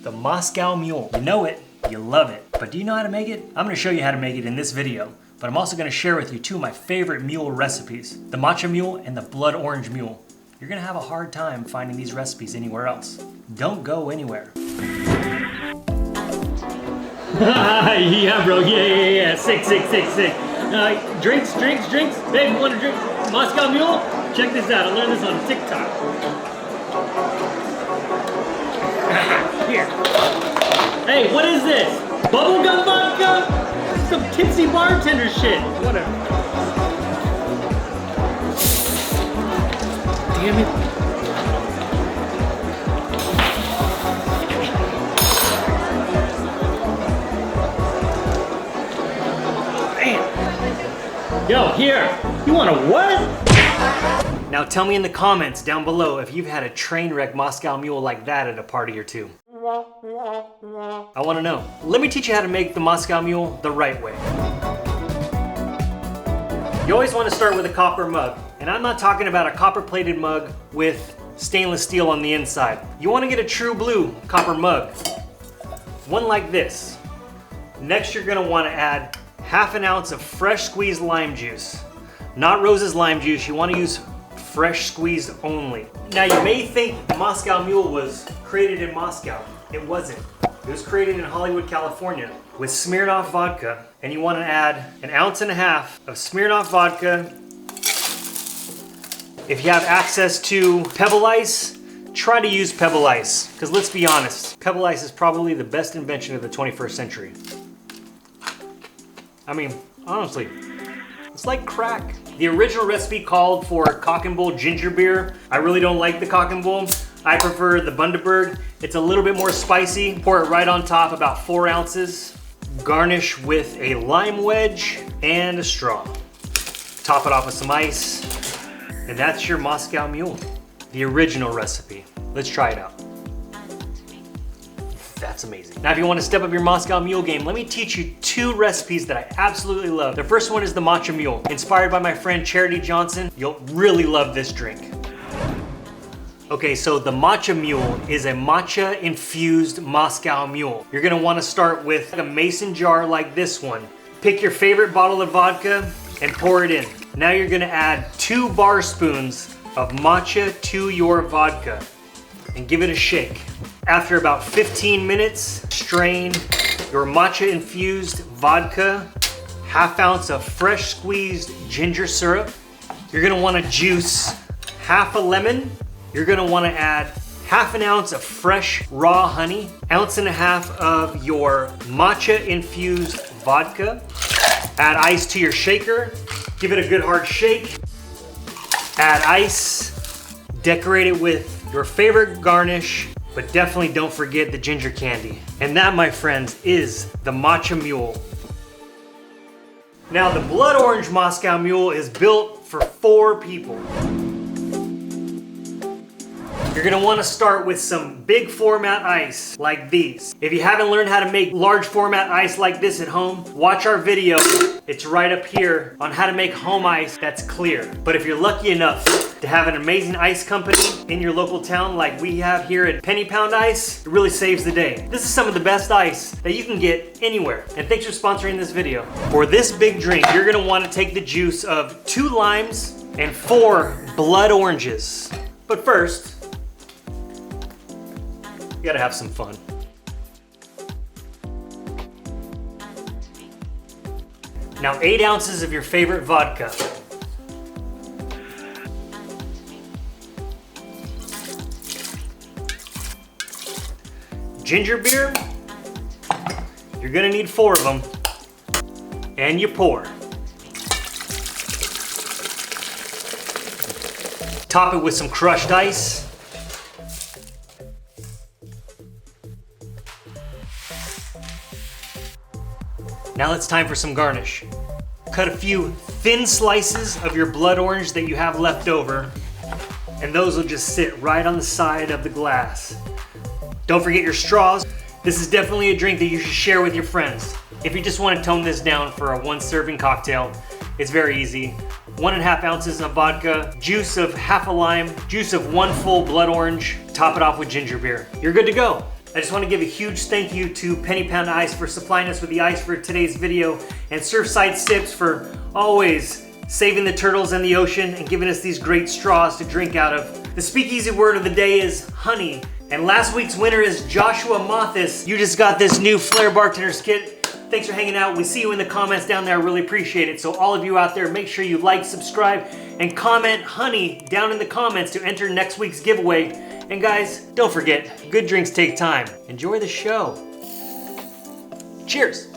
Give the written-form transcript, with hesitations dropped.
The Moscow Mule. You know it, you love it, but do you know how to make it? I'm gonna show you how to make it in this video, but I'm also gonna share with you two of my favorite mule recipes, the Matcha Mule and the Blood Orange Mule. You're gonna have a hard time finding these recipes anywhere else. Don't go anywhere. Yeah, bro, yeah. Sick. Drinks. Hey, you wanna drink Moscow Mule? Check this out, I learned this on TikTok. Here. Hey, what is this? Bubblegum vodka? Some Tipsy Bartender shit. Whatever. Damn it. Bam. Yo, here. You want a what? Now tell me in the comments down below if you've had a train wreck Moscow Mule like that at a party or two. I want to know. Let me teach you how to make the Moscow Mule the right way. You always want to start with a copper mug. And I'm not talking about a copper plated mug with stainless steel on the inside. You want to get a true blue copper mug. One like this. Next you're going to want to add ½ ounce of fresh squeezed lime juice. Not Rose's lime juice, you want to use fresh squeezed only. Now you may think the Moscow Mule was created in Moscow. It wasn't. It was created in Hollywood, California with Smirnoff vodka. And you want to add 1.5 ounces of Smirnoff vodka. If you have access to Pebble Ice, try to use Pebble Ice. Because let's be honest, Pebble Ice is probably the best invention of the 21st century. I mean, honestly, it's like crack. The original recipe called for cock and bull ginger beer. I really don't like the cock and bull. I prefer the Bundaberg. It's a little bit more spicy. Pour it right on top, about 4 ounces. Garnish with a lime wedge and a straw. Top it off with some ice. And that's your Moscow Mule, the original recipe. Let's try it out. That's amazing. Now if you want to step up your Moscow Mule game, let me teach you 2 recipes that I absolutely love. The first one is the Matcha Mule. Inspired by my friend Charity Johnson, you'll really love this drink. Okay, so the Matcha Mule is a matcha infused Moscow Mule. You're gonna want to start with a mason jar like this one. Pick your favorite bottle of vodka and pour it in. Now you're gonna add 2 bar spoons of matcha to your vodka and give it a shake. After about 15 minutes, strain your matcha infused vodka, ½ ounce of fresh squeezed ginger syrup. You're gonna wanna juice half a lemon. You're gonna wanna add ½ ounce of fresh raw honey, 1.5 ounces of your matcha infused vodka. Add ice to your shaker. Give it a good hard shake. Add ice. Decorate it with your favorite garnish, but definitely don't forget the ginger candy. And that, my friends, is the Matcha Mule. Now, the Blood Orange Moscow Mule is built for 4 people. You're gonna wanna start with some big format ice like these. If you haven't learned how to make large format ice like this at home, watch our video. It's right up here on how to make home ice that's clear. But if you're lucky enough to have an amazing ice company in your local town like we have here at Penny Pound Ice, it really saves the day. This is some of the best ice that you can get anywhere. And thanks for sponsoring this video. For this big drink, you're gonna wanna take the juice of 2 limes and 4 blood oranges. But first, you gotta have some fun. Now 8 ounces of your favorite vodka. Ginger beer, you're gonna need 4 of them. And you pour. Top it with some crushed ice. Now it's time for some garnish. Cut a few thin slices of your blood orange that you have left over, and those will just sit right on the side of the glass. Don't forget your straws. This is definitely a drink that you should share with your friends. If you just want to tone this down for a 1-serving cocktail, it's very easy. 1.5 ounces of vodka, juice of half a lime, juice of 1 full blood orange, top it off with ginger beer. You're good to go. I just want to give a huge thank you to Penny Pound Ice for supplying us with the ice for today's video, and Surfside Sips for always saving the turtles in the ocean and giving us these great straws to drink out of. The speakeasy word of the day is honey, and last week's winner is Joshua Mathis. You just got this new Flaired Bartenders kit. Thanks for hanging out. We see you in the comments down there. I really appreciate it. So all of you out there, make sure you like, subscribe, and comment honey down in the comments to enter next week's giveaway. And guys, don't forget, good drinks take time. Enjoy the show. Cheers.